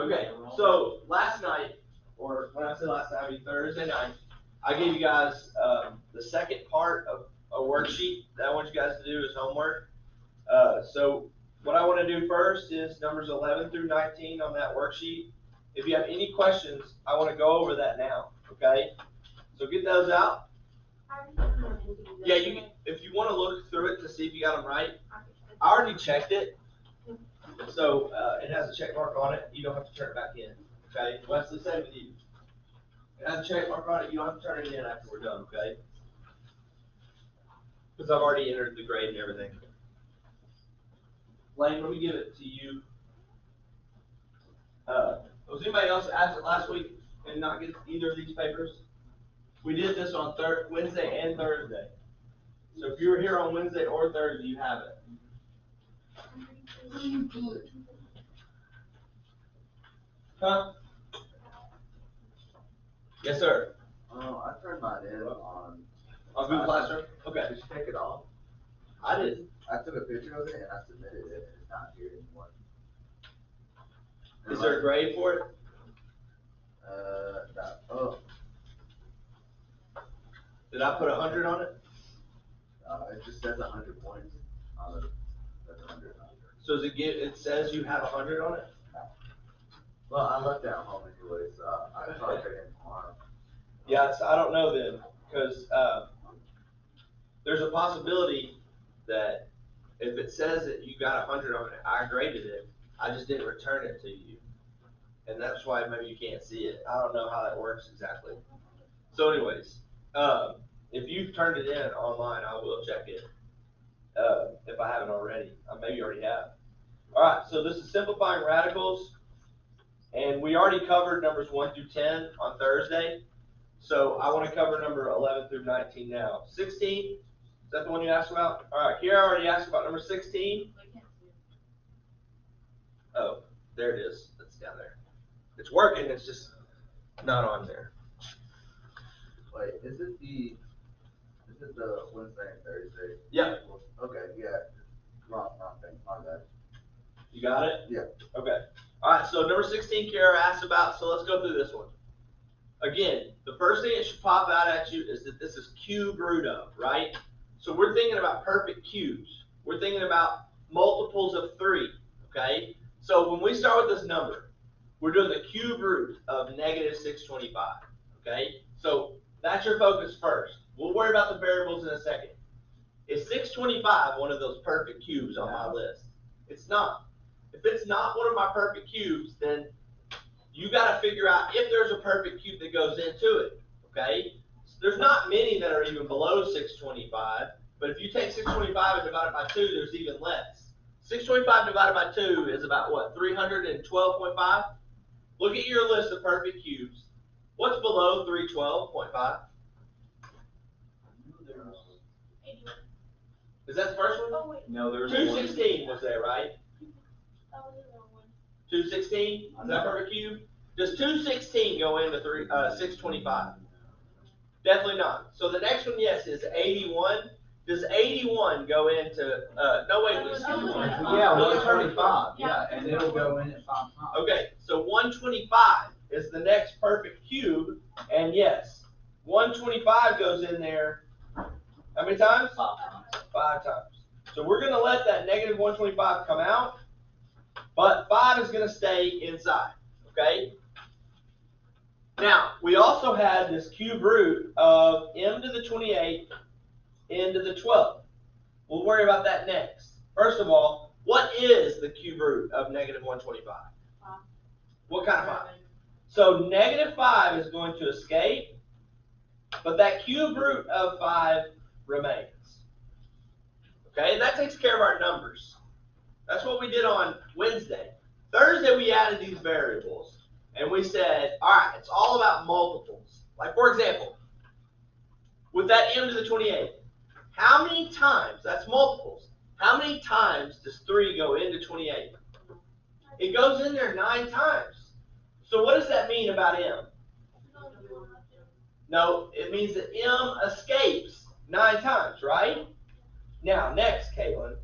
Okay, so last night, or when I say last night, I mean Thursday night, I gave you guys the second part of a worksheet that I want you guys to do as homework. So what I want to do first is numbers 11 through 19 on that worksheet. If you have any questions, I want to go over that now, okay? So get those out. Yeah, if you want to look through it to see if you got them right, I already checked it. So it has a check mark on it. You don't have to turn it back in, okay? Wesley, same with you. It has a check mark on it. You don't have to turn it in after we're done, okay? Because I've already entered the grade and everything. Lane, let me give it to you. Was anybody else absent last week and not get either of these papers? We did this on Wednesday and Thursday. So if you were here on Wednesday or Thursday, you have it. Huh? Yes, sir. I turned mine in on Google Classroom? Okay. Did you take it off? I didn't. I took a picture of it and I submitted it, and it's not here anymore. Is there a grade for it? Oh. Did I put 100 on it? It just says 100 points on it. That's 100. So does it says you have 100 on it? Well, I left it at home anyway, so I probably take it in tomorrow. Yeah, I don't know then, because there's a possibility that if it says that you got 100 on it, I graded it, I just didn't return it to you. And that's why maybe you can't see it. I don't know how that works exactly. So anyways, if you've turned it in online, I will check it. If I haven't already, maybe you already have. All right, so this is simplifying radicals. And we already covered numbers 1 through 10 on Thursday. So I want to cover number 11 through 19 now. 16, is that the one you asked about? All right, here I already asked about number 16. Oh, there it is. It's down there. It's working, it's just not on there. Wait, is it the Wednesday and Thursday? Yeah. Okay, yeah. Wrong thing, my bad. You got it? Yeah. Okay. All right, so number 16, Kara asked about, so let's go through this one. Again, the first thing that should pop out at you is that this is cube root of, right? So we're thinking about perfect cubes. We're thinking about multiples of 3, okay? So when we start with this number, we're doing the cube root of negative 625, okay? So that's your focus first. We'll worry about the variables in a second. Is 625 one of those perfect cubes on my list? It's not. If it's not one of my perfect cubes, then you got to figure out if there's a perfect cube that goes into it, okay? There's not many that are even below 625, but if you take 625 and divide it by 2, there's even less. 625 divided by 2 is about what, 312.5? Look at your list of perfect cubes. What's below 312.5? Is that the first one? Oh, wait. No, there's 216 was there, right? Oh, there's no one. 216? Is that perfect cube? Does 216 go into 625? Definitely not. So the next one, yes, is 81. Does 81 go into, no wait, excuse me. Yeah, 125, yeah, and it'll go in at 5 times. Okay, so 125 is the next perfect cube, and yes, 125 goes in there, how many times? 5 times. 5 times. So we're going to let that negative 125 come out, but 5 is going to stay inside, okay? Now, we also had this cube root of m to the 28 n to the 12. We'll worry about that next. First of all, what is the cube root of negative 125? 5. What kind of 5? So negative 5 is going to escape, but that cube root of 5 remains. Okay, that takes care of our numbers. That's what we did on Wednesday. Thursday, we added these variables. And we said, all right, it's all about multiples. Like, for example, with that m to the 28, how many times, that's multiples, how many times does 3 go into 28? It goes in there 9 times. So what does that mean about m? No, it means that m escapes 9 times, right? Now, next, Caitlin,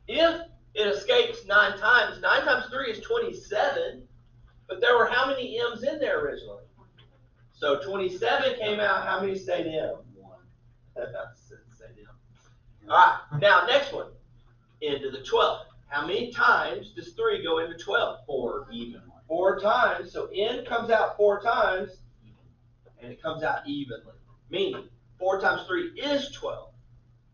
if it escapes 9 times 3 is 27. But there were how many m's in there originally? So 27 came out, how many stayed in? 1. Stayed in. All right, now next one, into the 12th. How many times does 3 go into 12? 4 evenly. 4 times, so n comes out 4 times, and it comes out evenly. Meaning, 4 times 3 is 12.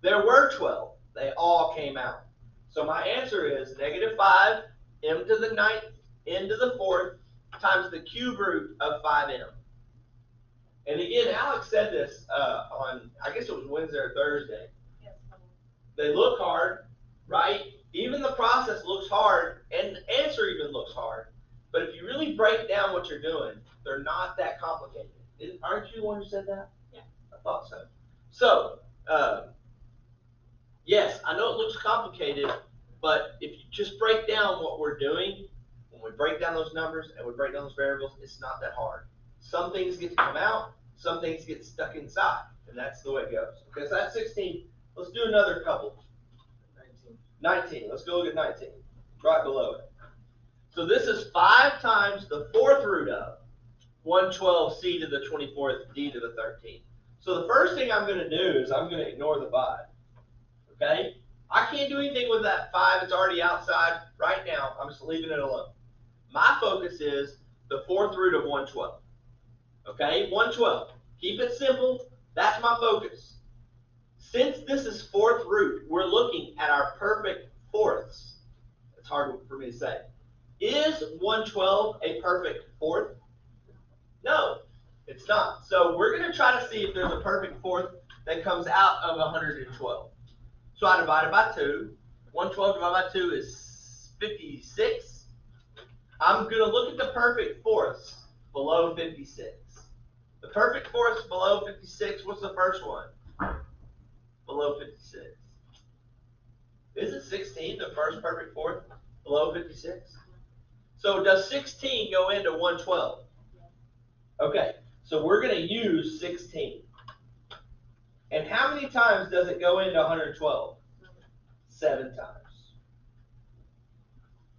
There were 12. They all came out. So my answer is negative 5, m to the 9th, n to the 4th, times the cube root of 5m. And again, Alex said this on, I guess it was Wednesday or Thursday. They look hard, right? Even the process looks hard, and the answer even looks hard. But if you really break down what you're doing, they're not that complicated. Aren't you the one who said that? Yeah. I thought so. So, yes, I know it looks complicated, but if you just break down what we're doing, when we break down those numbers and we break down those variables, it's not that hard. Some things get to come out, some things get stuck inside, and that's the way it goes. Okay, so that's 16. Let's do another couple. 19. Let's go look at 19. Right below it. So this is 5 times the 4th root of 112c to the 24th d to the 13th. So the first thing I'm going to do is I'm going to ignore the 5. Okay? I can't do anything with that 5. It's already outside right now. I'm just leaving it alone. My focus is the 4th root of 112. Okay? 112. Keep it simple. That's my focus. Since this is 4th root, we're looking at our perfect fourths. It's hard for me to say. Is 112 a perfect fourth? No, it's not. So we're going to try to see if there's a perfect fourth that comes out of 112. So I divide it by 2. 112 divided by 2 is 56. I'm going to look at the perfect fourths below 56. The perfect fourths below 56, what's the first one? Below 56. Isn't 16 the first perfect fourth below 56? So does 16 go into 112? Okay, so we're going to use 16. And how many times does it go into 112? 7 times.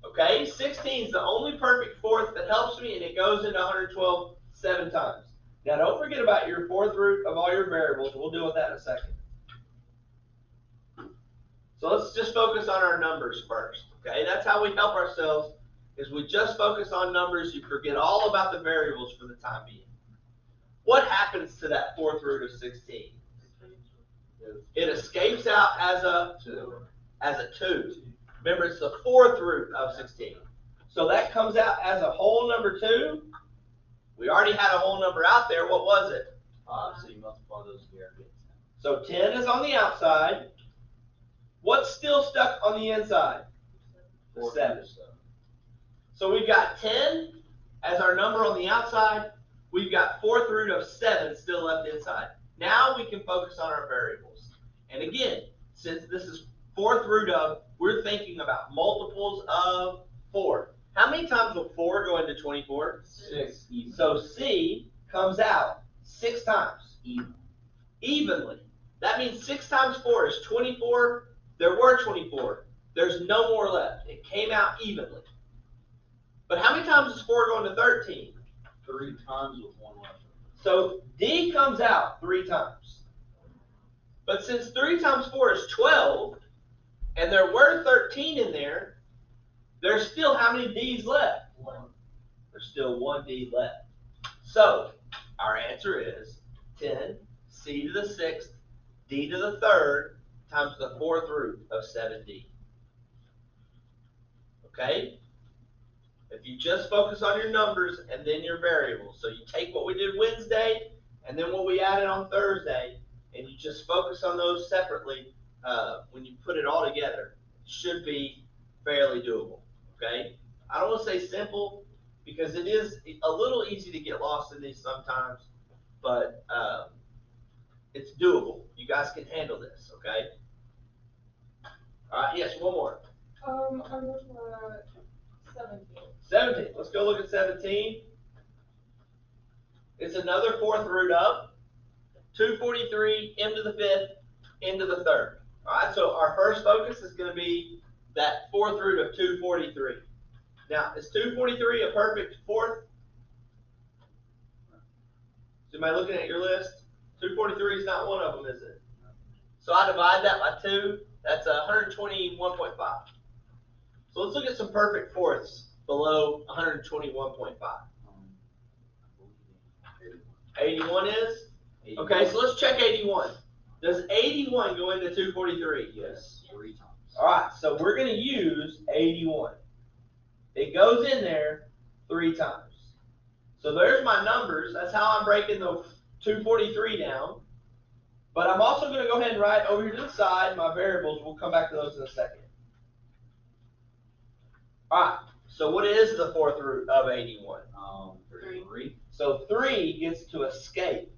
Okay, 16 is the only perfect fourth that helps me, and it goes into 112 7 times. Now don't forget about your 4th root of all your variables. We'll deal with that in a second. So let's just focus on our numbers first. Okay, that's how we help ourselves, is we just focus on numbers. You forget all about the variables for the time being. What happens to that 4th root of 16? It escapes out as a 2. Remember, it's the 4th root of 16. So that comes out as a whole number 2. We already had a whole number out there. What was it? 5, so you multiply those together. So 10 is on the outside. What's still stuck on the inside? 7. So we've got 10 as our number on the outside. We've got 4th root of 7 still left inside. Now we can focus on our variables. And again, since this is 4th root of, we're thinking about multiples of 4. How many times will 4 go into 24? 6. So C comes out 6 times. Evenly. That means 6 times 4 is 24. There were 24. There's no more left. It came out evenly. But how many times does 4 go into 13? 3 times with 1 left. So D comes out 3 times. But since 3 times 4 is 12, and there were 13 in there, there's still how many D's left? 1. There's still 1 D left. So our answer is 10 C to the 6th D to the 3rd times the 4th root of 7D. Okay? If you just focus on your numbers and then your variables. So you take what we did Wednesday and then what we added on Thursday, and you just focus on those separately. When you put it all together, it should be fairly doable. Okay? I don't want to say simple, because it is a little easy to get lost in these sometimes, but it's doable. You guys can handle this. Okay? All right. Yes. One more. I'm looking at 17. 17. Let's go look at 17. It's another 4th root of 243 m to the 5th, n to the 3rd. All right, so our first focus is going to be that 4th root of 243. Now, is 243 a perfect fourth? Is anybody looking at your list? 243 is not one of them, is it? So I divide that by 2, that's 121.5. So let's look at some perfect fourths below 121.5. 81 is? Okay, so let's check 81. Does 81 go into 243? Yes, 3 times. All right, so we're going to use 81. It goes in there 3 times. So there's my numbers. That's how I'm breaking the 243 down. But I'm also going to go ahead and write over here to the side my variables. We'll come back to those in a second. All right, so what is the fourth root of 81? 3. So 3 gets to escape.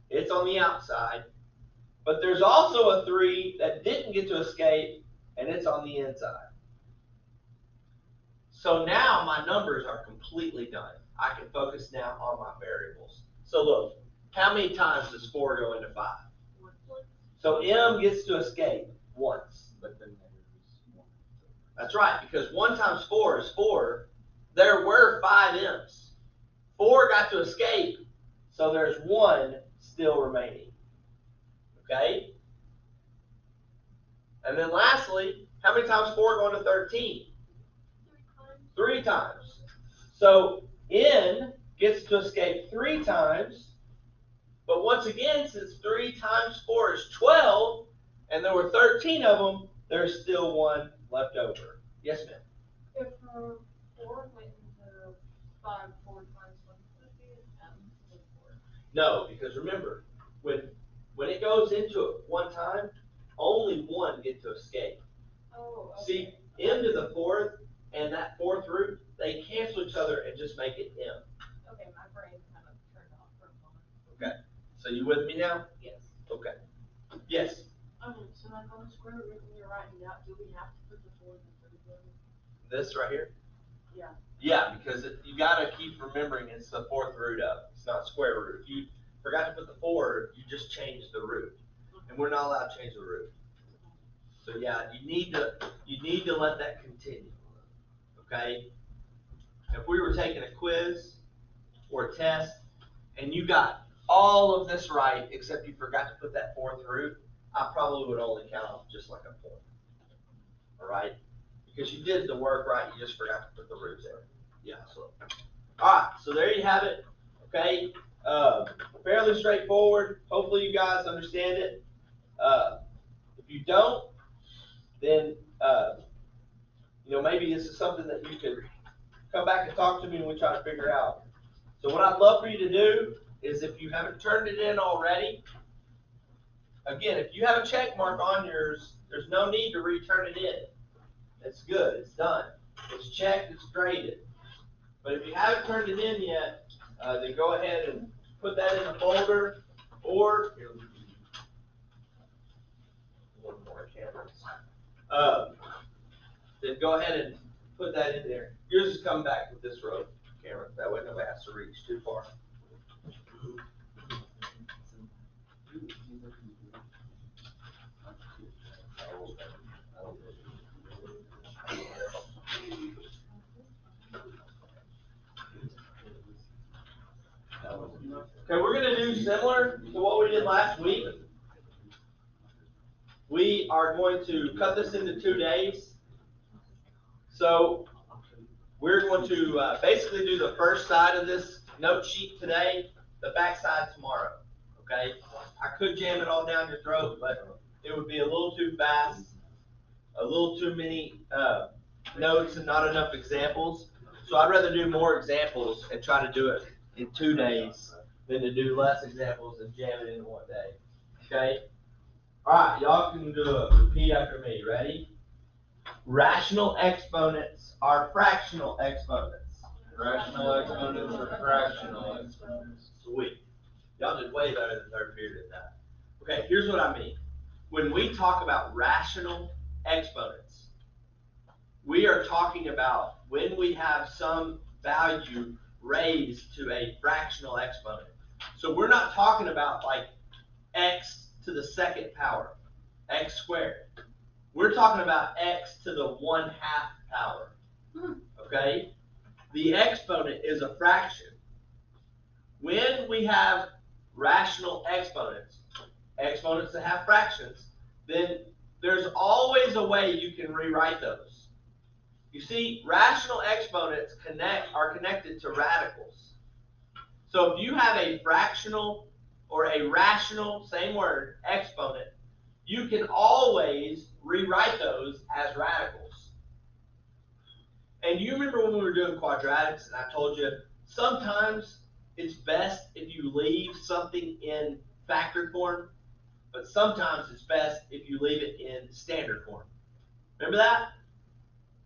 It's on the outside. But there's also a 3 that didn't get to escape, and it's on the inside. So now my numbers are completely done. I can focus now on my variables. So look, how many times does 4 go into 5? So M gets to escape once. But then there's 1. That's right, because 1 times 4 is 4. There were 5 M's. 4 got to escape, so there's 1 still remaining. Okay? And then lastly, how many times 4 go into 13? 3 times. So N gets to escape 3 times, but once again, since 3 times 4 is 12, and there were 13 of them, there's still 1 left over. Yes, ma'am? If 4 went into 5 4 times, would it be an M to the 4? No, because remember, when it goes into it 1 time, only 1 gets to escape. Oh, okay. See, M to the 4th and that 4th root, they cancel each other and just make it M. Okay, my brain kind of turned off for a moment. Okay, so you with me now? Yes. Okay. Yes. So then on the square root when you're writing it out, do we have to put the 4 in the third row? This right here? Yeah. Yeah, because you gotta keep remembering it's the 4th root of, it's not square root. If you forgot to put the 4, you just changed the root. And we're not allowed to change the root. So yeah, you need to let that continue. Okay? If we were taking a quiz or a test and you got all of this right except you forgot to put that 4th root, I probably would only count off just like a point. Alright? Because you did the work right, you just forgot to put the root there. Yeah, so. Alright, so there you have it. Okay? Fairly straightforward. Hopefully you guys understand it. If you don't, then maybe this is something that you could come back and talk to me and we try to figure out. So what I'd love for you to do is if you haven't turned it in already, again, if you have a check mark on yours, there's no need to return it in. It's good, it's done. It's checked, it's graded. But if you haven't turned it in yet, then go ahead and put that in the folder or one more cameras. Then go ahead and put that in there. Yours is coming back with this row camera. That way nobody has to reach too far. Okay, we're going to do similar to what we did last week. We are going to cut this into 2 days. So we're going to basically do the first side of this note sheet today, the back side tomorrow. Okay? I could jam it all down your throat, but it would be a little too fast, a little too many notes and not enough examples. So I'd rather do more examples and try to do it in 2 days than to do less examples and jam it in 1 day. Okay? Alright, y'all can do a repeat after me. Ready? Rational exponents are fractional exponents. Rational exponents are fractional exponents. Sweet. Y'all did way better than third period at that. Okay, here's what I mean. When we talk about rational exponents, we are talking about when we have some value raised to a fractional exponent. So we're not talking about like x to the 2nd power, x squared. We're talking about x to the 1/2 power. Okay? the exponent is a fraction. When we have rational exponents, exponents that have fractions, then there's always a way you can rewrite those. You see, rational exponents are connected to radicals. So if you have a fractional or a rational, same word, exponent, you can always rewrite those as radicals. And you remember when we were doing quadratics and I told you sometimes it's best if you leave something in factored form, but sometimes it's best if you leave it in standard form. Remember that?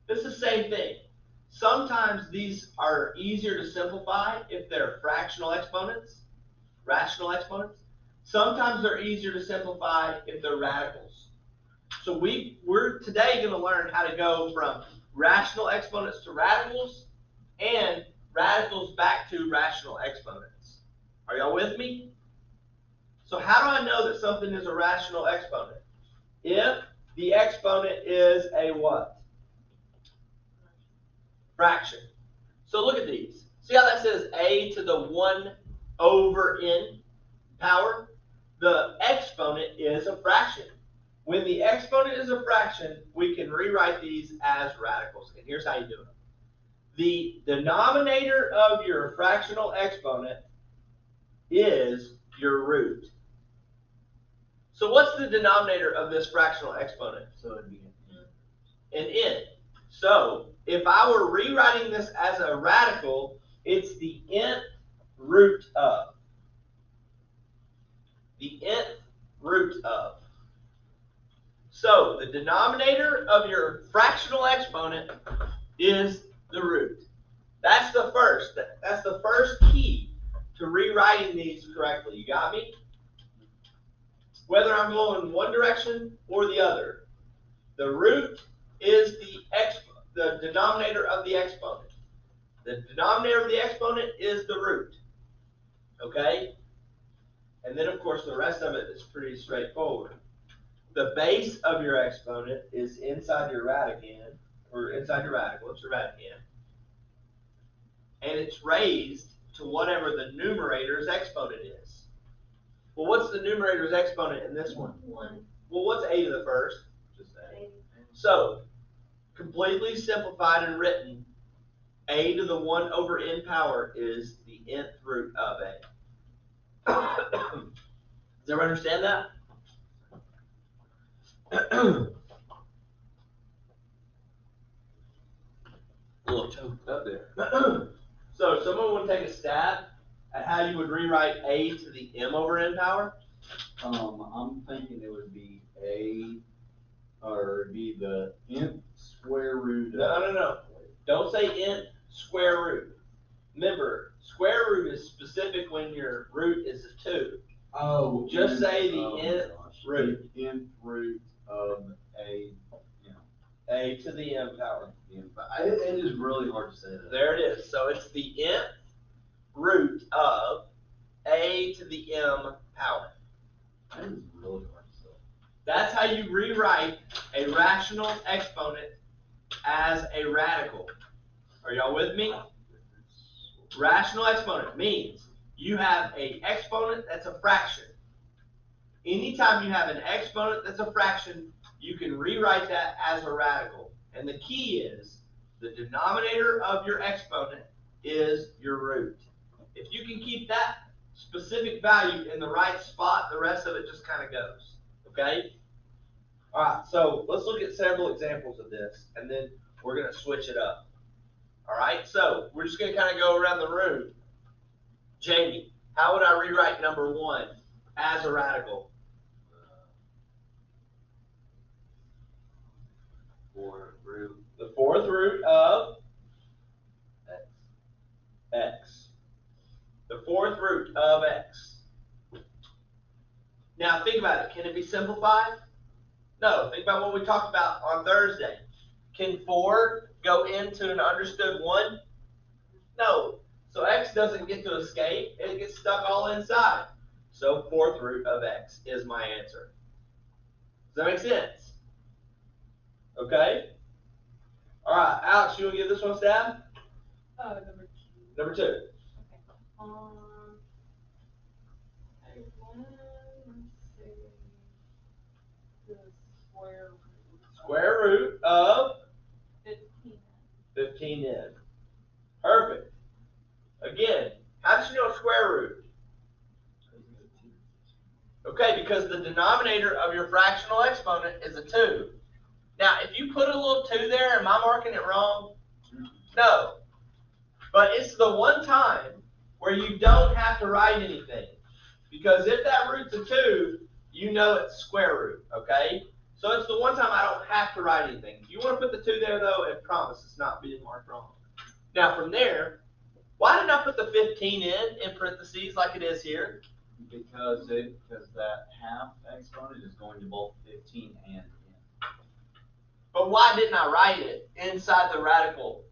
It's the same thing. Sometimes these are easier to simplify if they're fractional exponents, rational exponents. Sometimes they're easier to simplify if they're radicals. So we're today going to learn how to go from rational exponents to radicals and radicals back to rational exponents. Are y'all with me? So how do I know that something is a rational exponent? If the exponent is a what? Fraction. So look at these. See how that says a to the 1 over n power? The exponent is a fraction. When the exponent is a fraction, we can rewrite these as radicals. And here's how you do it. The denominator of your fractional exponent is your root. So what's the denominator of this fractional exponent? So it'd be An n. So if I were rewriting this as a radical, it's the nth root of. The nth root of. So the denominator of your fractional exponent is the root. That's the first key to rewriting these correctly. You got me? Whether I'm going one direction or the other, the root is the denominator of the exponent. The denominator of the exponent is the root. Okay? And then, of course, the rest of it is pretty straightforward. The base of your exponent is inside your radicand, or inside your radical, it's your radicand. And it's raised to whatever the numerator's exponent is. Well, what's the numerator's exponent in this one? 1. Well, what's a to the first? just a. So, completely simplified and written, a to the 1 over n power is the nth root of a. Does everyone understand that? A little choked up there. So, someone would take a stab at how you would rewrite a to the m over n power? I'm thinking it would be or it'd be the nth square root of. No. Don't say nth square root. Remember, square root is specific when your root is a 2. Oh. Just say the nth root. The nth root of a, A to the m power. It is really hard to say that. There it is. So it's the nth root of a to the m power. That is really hard to say. That's how you rewrite a rational exponent as a radical. Are y'all with me? Rational exponent means you have an exponent that's a fraction. Anytime you have an exponent that's a fraction, you can rewrite that as a radical. And the key is the denominator of your exponent is your root. If you can keep that specific value in the right spot, the rest of it just kind of goes. Okay? All right, so let's look at several examples of this, and then we're going to switch it up. All right, so we're just going to kind of go around the room. Jamie, how would I rewrite number 1 as a radical? The fourth root of x. The fourth root of x. Now think about it. Can it be simplified? No. Think about what we talked about on Thursday. Can 4 go into an understood 1? No. So x doesn't get to escape. It gets stuck all inside. So fourth root of x is my answer. Does that make sense? Okay? All right, Alex, you want to give this one a stab? Number two. Number 2. Okay. And then, let's see, the square root. Square root of 15. 15n. Perfect. Again, how did you know square root? Okay, because the denominator of your fractional exponent is a 2. Now, if you put a little 2 there, am I marking it wrong? No. But it's the one time where you don't have to write anything. Because if that root's a 2, you know it's square root, okay? So it's the one time I don't have to write anything. If you want to put the 2 there, though, I promise it's not being marked wrong. Now, from there, why didn't I put the 15 in parentheses like it is here? Because that half exponent is going to both 15 and n. But why didn't I write it inside the radical?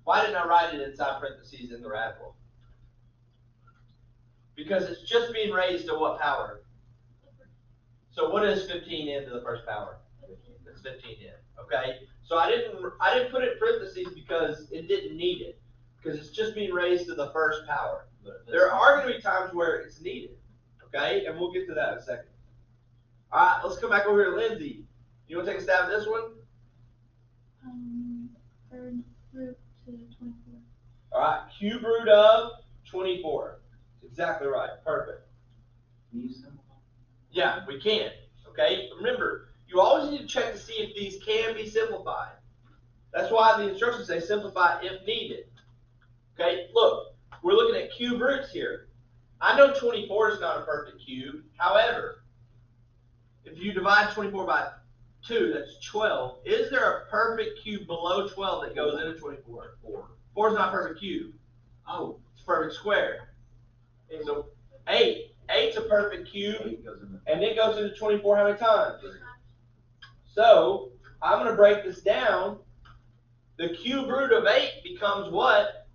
Why didn't I write it inside parentheses in the radical? Because it's just being raised to what power? So what is 15n to the first power? It's 15n, okay? So I didn't put it in parentheses because it didn't need it. Because it's just being raised to the first power. There are going to be times where it's needed, okay? And we'll get to that in a second. All right, let's come back over here to Lindsay. You want to take a stab at this one? Third root to 24. All right, cube root of 24. Exactly right. Perfect. Can you simplify? Yeah, we can. Okay. Remember, you always need to check to see if these can be simplified. That's why the instructions say simplify if needed. Okay. Look, we're looking at cube roots here. I know 24 is not a perfect cube. However, if you divide 24 by 2, that's 12. Is there a perfect cube below 12 that goes into 24? 4. 4 is not a perfect cube. Oh, It's a perfect square. So 8. 8's a perfect cube. 8 goes into And it goes into 24 how many times? So I'm going to break this down. The cube root of 8 becomes what?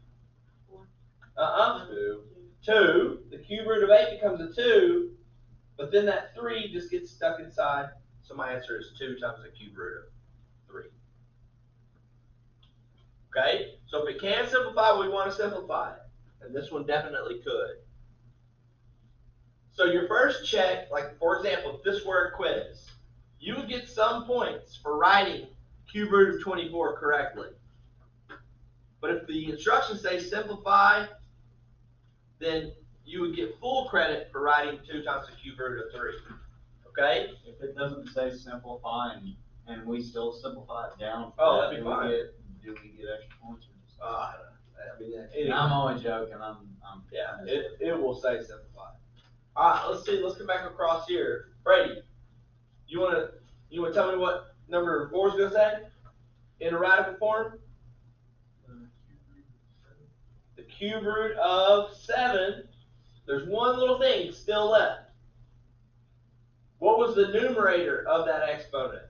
2. 2. The cube root of 8 becomes a 2. But then that 3 just gets stuck inside. So my answer is 2 times the cube root of 3. Okay? So if it can simplify, we want to simplify it. And this one definitely could. So your first check, like for example, if this were a quiz, you would get some points for writing cube root of 24 correctly. But if the instructions say simplify, then you would get full credit for writing 2 times the cube root of 3. Okay? If it doesn't say simplify and we still simplify it down, Oh, that'd be fine. Do we get extra points or just? I mean, And I'm only joking. yeah, it will say simplify. All right, let's see. Let's come back across here. Brady, you wanna tell me what number 4 is gonna say in a radical form? The cube root of 7. There's one little thing still left. What was the numerator of that exponent?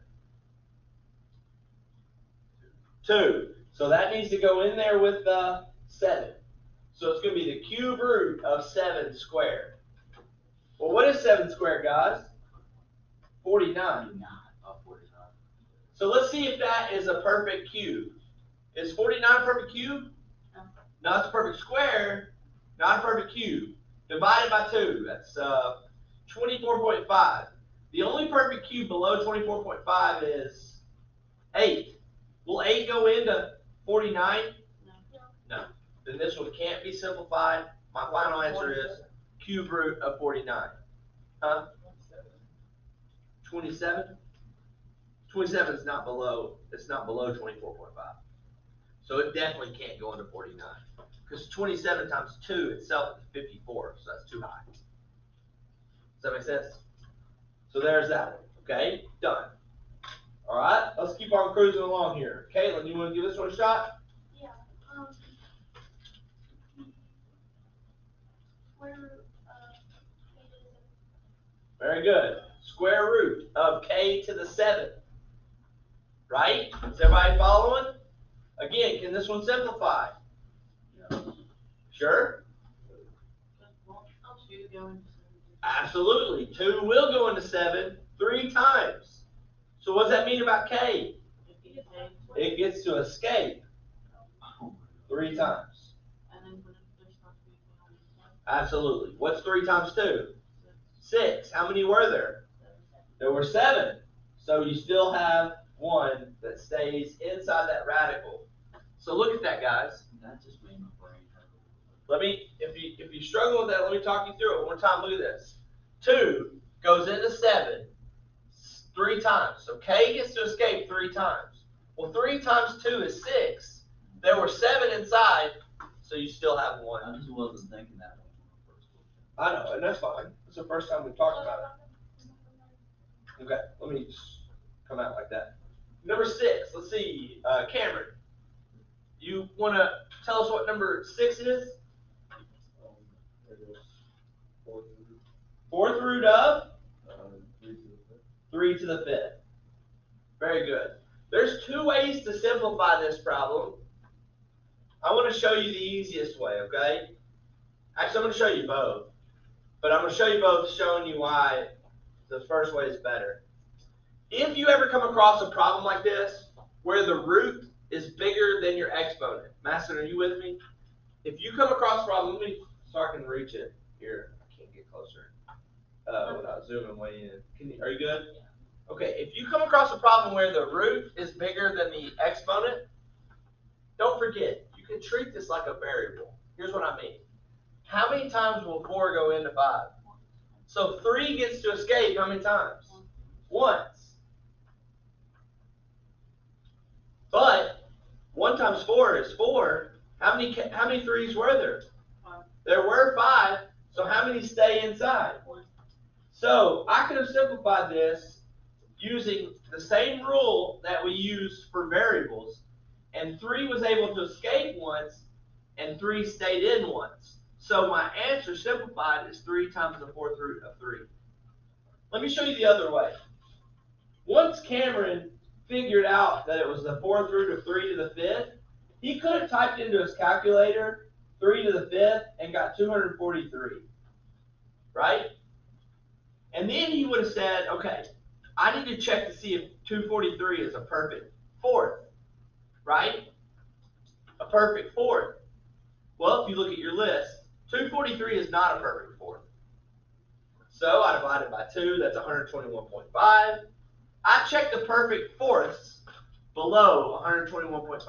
2. So that needs to go in there with the 7. So it's going to be the cube root of 7 squared. Well, what is 7 squared, guys? 49. So let's see if that is a perfect cube. Is 49 a perfect cube? No. No, it's a perfect square, not a perfect cube. Divided by 2, that's 24.5. The only perfect cube below 24.5 is 8. Will 8 go into 49? No. Then this one can't be simplified. My final answer is cube root of 49. Huh? 27? 27 is not below, it's not below 24.5. So it definitely can't go into 49. Because 27 times 2 itself is 54, so that's too high. Does that make sense? So there's that one. Okay, done. All right, let's keep on cruising along here. Caitlin, you want to give this one a shot? Yeah. Square root of k to the 7. Very good. Square root of k to the 7th. Right? Is everybody following? Again, can this one simplify? Sure? Absolutely. 2 will go into 7 3 times. So what does that mean about k? It gets to escape 3 times. Absolutely. What's 3 times 2? 6. How many were there? There were 7. So you still have 1 that stays inside that radical. So look at that, guys. That just made my brain hurt. Let me, if you struggle with that, let me talk you through it one more time. Look at this. 2 goes into 7 3 times. So K gets to escape 3 times. Well, 3 times 2 is 6. There were 7 inside, so you still have 1. I just wasn't thinking that one when I first looked I know, and that's fine. It's the first time we've talked about it. Okay, let me just come out like that. Number 6, let's see, Cameron. You want to tell us what number 6 is? It is 4 Fourth root of 3 to the 5th. 3 to the 5th. Very good. There's 2 ways to simplify this problem. I want to show you the easiest way, okay? Actually, I'm going to show you both. But I'm going to show you both, showing you why the first way is better. If you ever come across a problem like this, where the root is bigger than your exponent. Maston, are you with me? If you come across a problem, let me, so I can reach it here. I can't get closer without zooming way in. Are you good? Okay, if you come across a problem where the root is bigger than the exponent, don't forget, you can treat this like a variable. Here's what I mean. How many times will 4 go into 5? So 3 gets to escape how many times? Once. But 1 times 4 is 4. How many 3s were there? 5. There were 5. So how many stay inside? 1. So I could have simplified this using the same rule that we use for variables. And 3 was able to escape once, and 3 stayed in once. So my answer simplified is 3 times the 4th root of 3. Let me show you the other way. Once Cameron figured out that it was the 4th root of 3 to the 5th, he could have typed into his calculator 3 to the 5th and got 243. Right? And then he would have said, okay, I need to check to see if 243 is a perfect 4th. Right? A perfect 4th. Well, if you look at your list, 243 is not a perfect 4th. So I divided by 2, that's 121.5. I checked the perfect fourths below 121.5.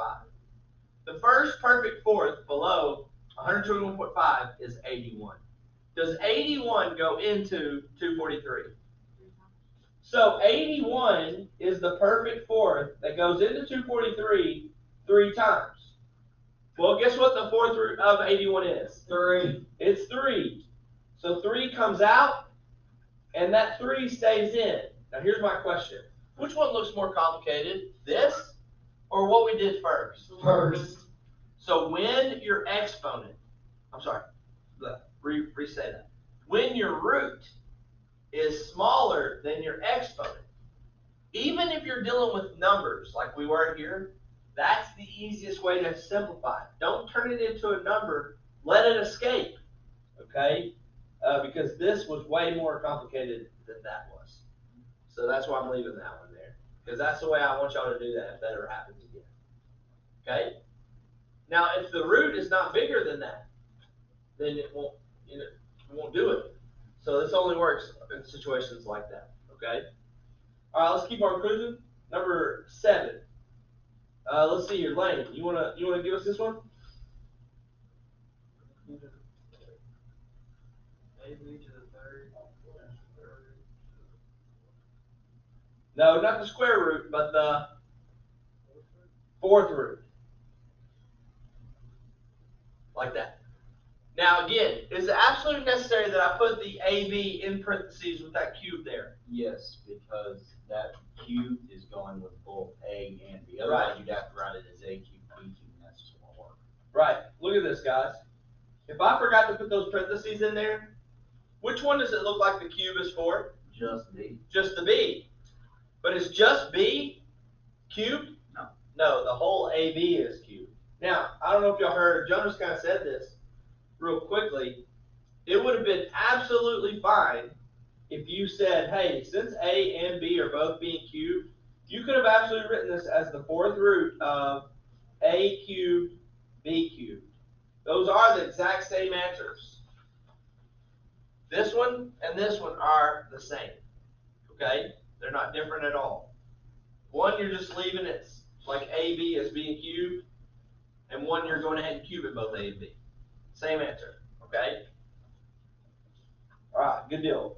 The first perfect fourth below 121.5 is 81. Does 81 go into 243? So 81 is the perfect fourth that goes into 243 3 times. Well, guess what the 4th root of 81 is? 3. It's 3. So 3 comes out, and that 3 stays in. Now here's my question. Which one looks more complicated? This or what we did first? First. So when your exponent, restate that. When your root is smaller than your exponent, even if you're dealing with numbers like we were here, that's the easiest way to simplify. Don't turn it into a number. Let it escape. Okay? Because this was way more complicated than that was. So that's why I'm leaving that one there. Because that's the way I want y'all to do that if that ever happens again. Okay? Now, if the root is not bigger than that, then it won't do it. So this only works in situations like that. Okay? All right, let's keep on cruising. Number 7. Let's see here, Lane. You wanna give us this one? No, not the square root, but the 4th root. Like that. Now again, is it absolutely necessary that I put the AB in parentheses with that cube there? Yes, because that cube is going with both A and B. Otherwise, you'd have to write it as A cube, B cube, and that's just won't work. Right. Look at this, guys. If I forgot to put those parentheses in there, which one does it look like the cube is for? Just B. Just the B. But is just B cubed? No. No, the whole AB is cubed. Now, I don't know if y'all heard, Jonas kind of said this real quickly. It would have been absolutely fine if you said, hey, since A and B are both being cubed, you could have absolutely written this as the 4th root of A cubed, B cubed. Those are the exact same answers. This one and this one are the same, okay? They're not different at all. One, you're just leaving it like AB as being cubed, and one, you're going ahead and cubing both A and B. Same answer, okay? All right, good deal.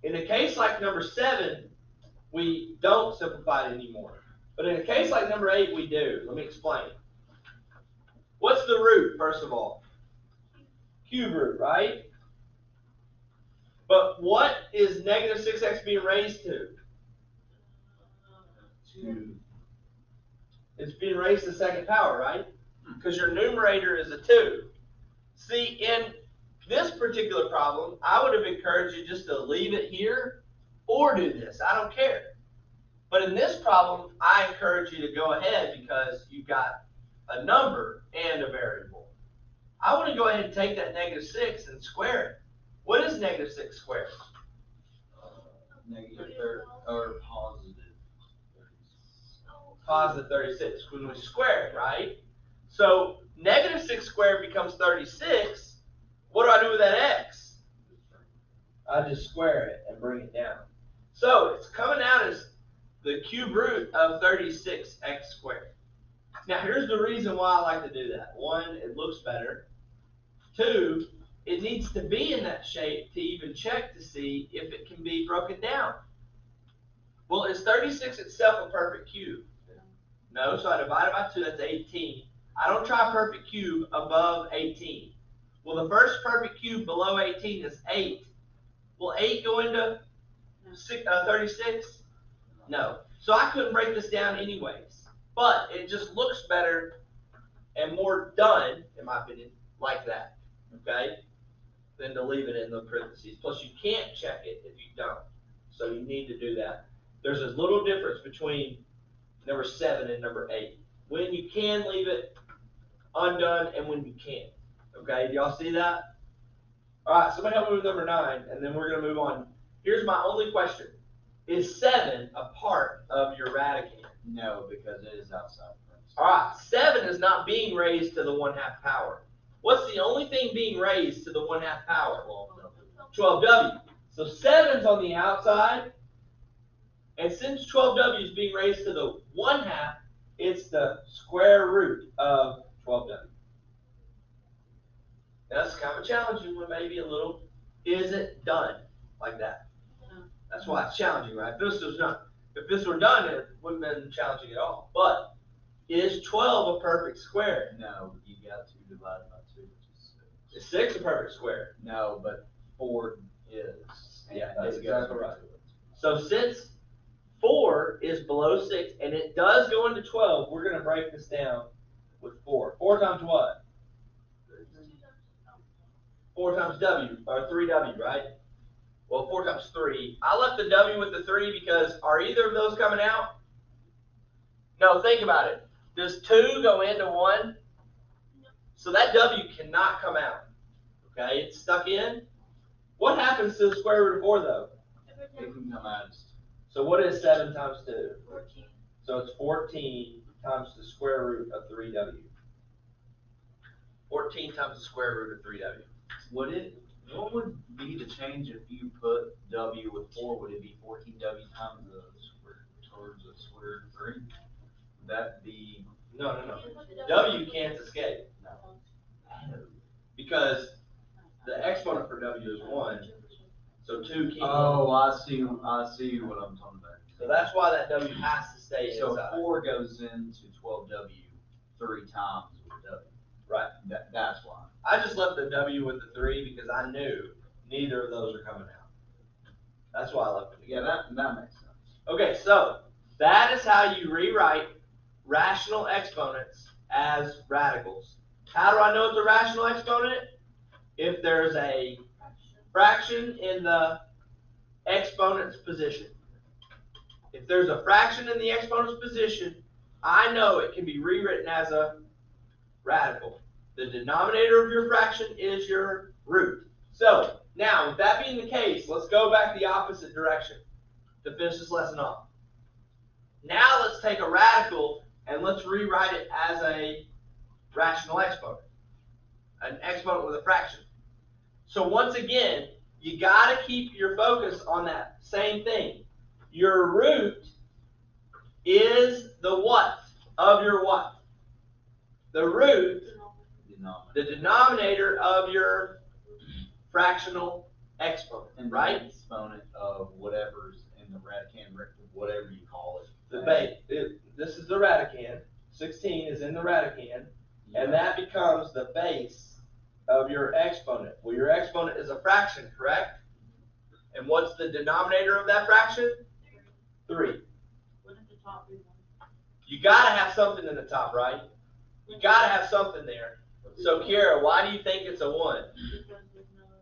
In a case like number 7, we don't simplify it anymore. But in a case like number 8, we do. Let me explain. What's the root, first of all? Cube root, right? But what is negative 6x being raised to? 2. It's being raised to the second power, right? Because your numerator is a 2. See, in this particular problem, I would have encouraged you just to leave it here or do this. I don't care. But in this problem, I encourage you to go ahead because you've got a number and a variable. I want to go ahead and take that negative 6 and square it. What is negative 6 squared? Negative 30, or positive. Positive 36 when we square it, right? So negative 6 squared becomes 36. What do I do with that x? I just square it and bring it down. So it's coming out as the cube root of 36x squared. Now here's the reason why I like to do that. 1, it looks better. 2, it needs to be in that shape to even check to see if it can be broken down. Well, is 36 itself a perfect cube? No, so I divide it by 2, that's 18. I don't try perfect cube above 18. Well, the first perfect cube below 18 is 8. Will 8 go into 36? No. So I couldn't break this down anyways. But it just looks better and more done, in my opinion, like that. Okay? Than to leave it in the parentheses. Plus, you can't check it if you don't. So you need to do that. There's a little difference between number 7 and number 8. When you can leave it undone and when you can't. Okay, do y'all see that? All right, somebody help me with number 9, and then we're going to move on. Here's my only question. Is 7 a part of your radicand? No, because it is outside parentheses. All right, 7 is not being raised to the 1/2 power. What's the only thing being raised to the 1/2 power? 12w. So 7's on the outside, and since 12w is being raised to the 1/2, it's the square root of 12w. That's kind of a challenging one, maybe a little. Is it done like that? That's why it's challenging, right? If this were done, it wouldn't have been challenging at all. But is 12 a perfect square? No, you got 2 divided by 2, which is 6. Is 6 a perfect square? No, but 4 is. Yeah, And that's it goes exactly right. into it. So since 4 is below 6, and it does go into 12, we're going to break this down with 4. 4 times what? 4 times w, or 3w, right? Well, 4 times 3. I left the w with the 3 because are either of those coming out? No, think about it. Does 2 go into 1? So that w cannot come out. Okay, it's stuck in. What happens to the square root of 4, though? It can come out as So what is 7 times 2? 14. So it's 14 times the square root of 3w. 14 times the square root of 3w. What would be the change if you put w with 4? Would it be 14w times the square towards the square root of 3? Would that be? No. W can't escape. No. Because the exponent for w is 1. So 2 can't. Oh, I see what I'm talking about. So that's why that w has to stay So inside. 4 goes into 12w 3 times with w. Right. That's why. I just left the w with the 3 because I knew neither of those are coming out. That's why I left it Yeah, together. that makes sense. Okay, so that is how you rewrite rational exponents as radicals. How do I know it's a rational exponent? If there's a fraction in the exponent's position. If there's a fraction in the exponent's position, I know it can be rewritten as a radical. The denominator of your fraction is your root. So, now, with that being the case, let's go back the opposite direction to finish this lesson off. Now let's take a radical and let's rewrite it as a rational exponent. An exponent with a fraction. So once again, you gotta keep your focus on that same thing. Your root is the what of your what? The root, the denominator of your fractional exponent, And the right? exponent of whatever's in the radicand, whatever you call it. The base, this is the radicand, 16 is in the radicand, and that becomes the base of your exponent. Well, your exponent is a fraction, correct? And what's the denominator of that fraction? 3. Wouldn't the top be 1? You gotta have something in the top, right? You gotta have something there. So Kiara, why do you think it's a 1? Because there's no other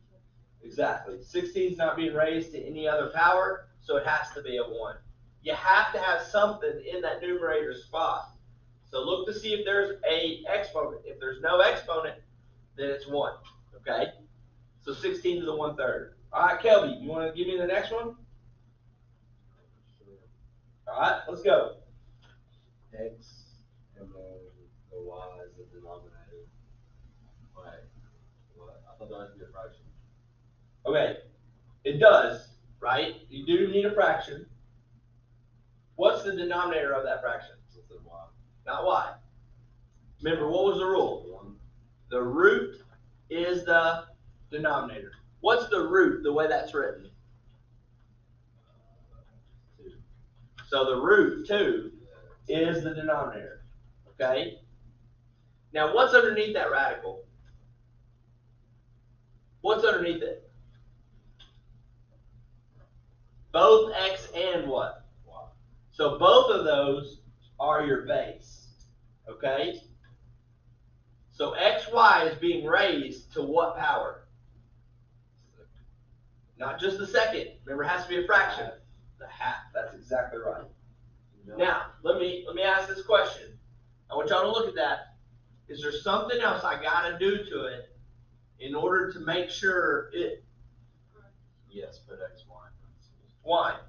number. Exactly. 16 is not being raised to any other power, so it has to be a 1. You have to have something in that numerator spot. So look to see if there's a exponent. If there's no exponent, then it's 1. Okay? So 16 to the 1/3. All right, Kelby, you want to give me the next one? All right, let's go. X and then the Y is the denominator. Wait, what? I thought that was a fraction. Okay, it does, right? You do need a fraction. What's the denominator of that fraction? It's a Y. Not y. Remember, what was the rule? 1. The root is the denominator. What's the root, the way that's written? 2. So the root, 2, is the denominator. Okay? Now, what's underneath that radical? What's underneath it? Both x and what? Y. So both of those are your base. Okay? So xy is being raised to what power? Not just the second. Remember, it has to be a fraction. The half. That's exactly right. Now, let me ask this question. I want y'all to look at that. Is there something else I gotta do to it in order to make sure it? Yes, put X, Y. Why?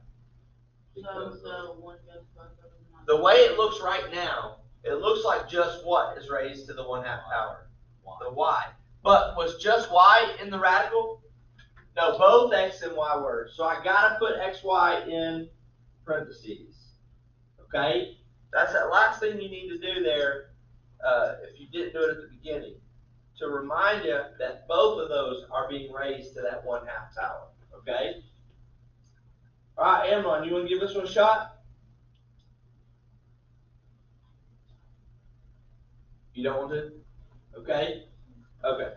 So the 1 goes both of them. The way it looks right now, it looks like just what is raised to the 1/2 power? The y. But was just y in the radical? No, both x and y were. So I gotta put xy in parentheses. Okay? That's that last thing you need to do there, if you didn't do it at the beginning, to remind you that both of those are being raised to that 1/2 power. Okay? All right, Amron, you want to give this one a shot? You don't want to? Okay? Okay.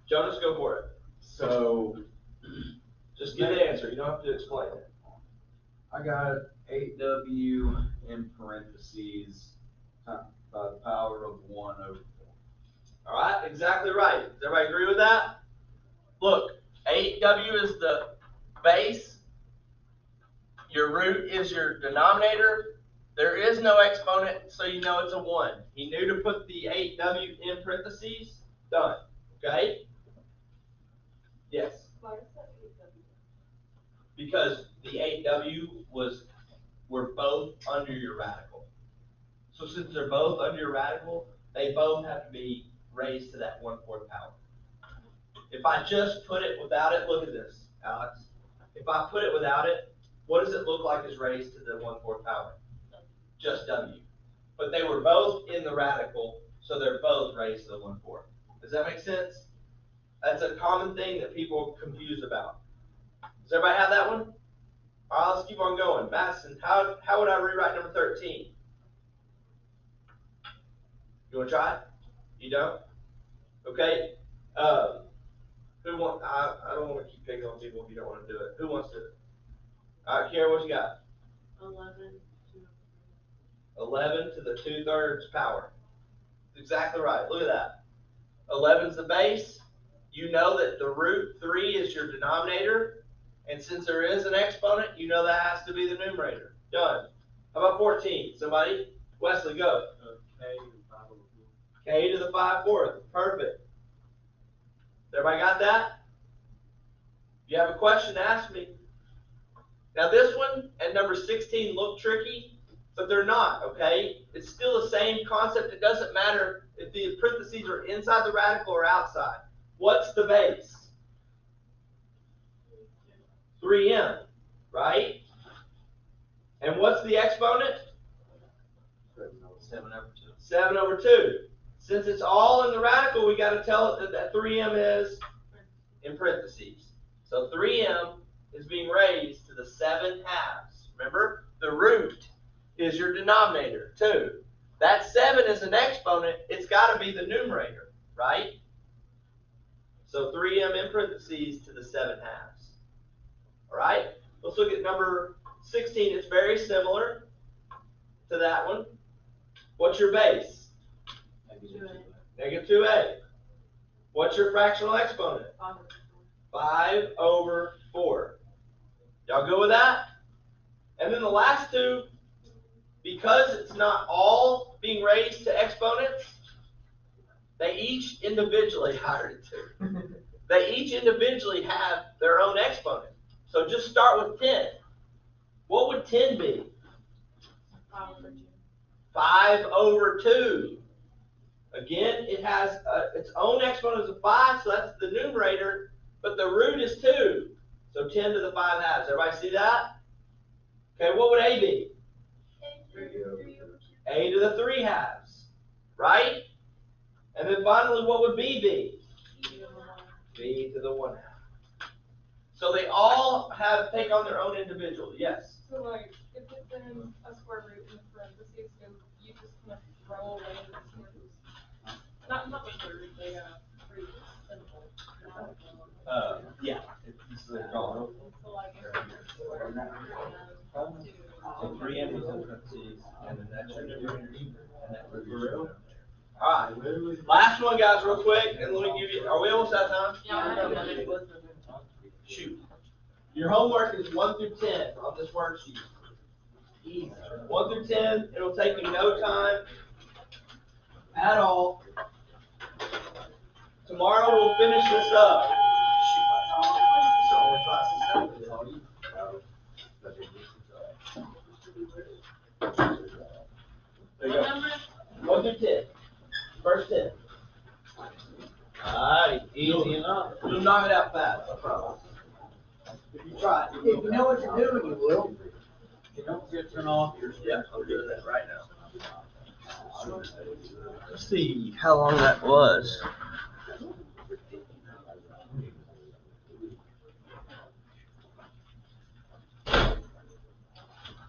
Jonas, go for it. So Just give the answer. You don't have to explain it. I got 8W in parentheses by the power of 1/4. All right, exactly right. Does everybody agree with that? Look, 8W is the base. Your root is your denominator. There is no exponent, so you know it's a 1. He knew to put the 8W in parentheses. Done. Okay? Yes. Why is that 8W? Because the 8W were both under your radical. So since they're both under your radical, they both have to be raised to that 1/4 power. If I just put it without it, look at this, Alex. If I put it without it, what does it look like is raised to the 1/4 power? Just W. But they were both in the radical, so they're both raised to the 1/4. Does that make sense? That's a common thing that people are confused about. Does everybody have that one? All right, let's keep on going. Madison, how would I rewrite number 13? You want to try it? You don't? Okay. Who want? I don't want to keep picking on people if you don't want to do it. Who wants to do it? All right, Kara, what you got? 11 to 11 to the 2/3 power. Exactly right. Look at that. 11 is the base. You know that the root 3 is your denominator. And since there is an exponent, you know that has to be the numerator. Done. How about 14? Somebody? Wesley, go. K to the 5/4. Perfect. Everybody got that? If you have a question, ask me. Now this one and number 16 look tricky, but they're not, okay? It's still the same concept. It doesn't matter if the parentheses are inside the radical or outside. What's the base? 3m, right? And what's the exponent? 7/2. 7/2. Since it's all in the radical, we got to tell it that that 3m is in parentheses. So 3m is being raised to the 7 halves. Remember, the root is your denominator, too. That 7 is an exponent. It's got to be the numerator, right? So 3m in parentheses to the 7 halves. All right? Let's look at number 16. It's very similar to that one. What's your base? -2a. What's your fractional exponent? 5/4. Y'all go with that? And then the last two, because it's not all being raised to exponents, they each individually, they each individually have their own exponent. So just start with 10. What would 10 be? 5/2. Again, it has its own exponent of 5, so that's the numerator, but the root is 2. So 10 to the 5 halves. Everybody see that? Okay, what would a be? A to the 3 halves, right? And then finally, what would b be? B to the 1 half. So they all take on their own individual. Yes? So like, if it's in a square root in parentheses, so you just kind of throw away the square roots. Not the square root, the root symbol. Yeah. So like, if it's square root 3m, So 3m is in parentheses, and then that's your numerator, and that root is your denominator. All right. Last one, guys, real quick, and let me give you. Are we almost out of time? Yeah. Shoot. Your homework is 1 through 10 on this worksheet. Easy. 1 through 10. It'll take you no time at all. Tomorrow we'll finish this up. There you go. 1 through 10. First 10. Alright, easy enough. You'll knock it out fast, I promise. If you try. If you know what you're doing, you will. You don't forget to turn off your. Yeah, I'm doing that right now. Let's see how long that was.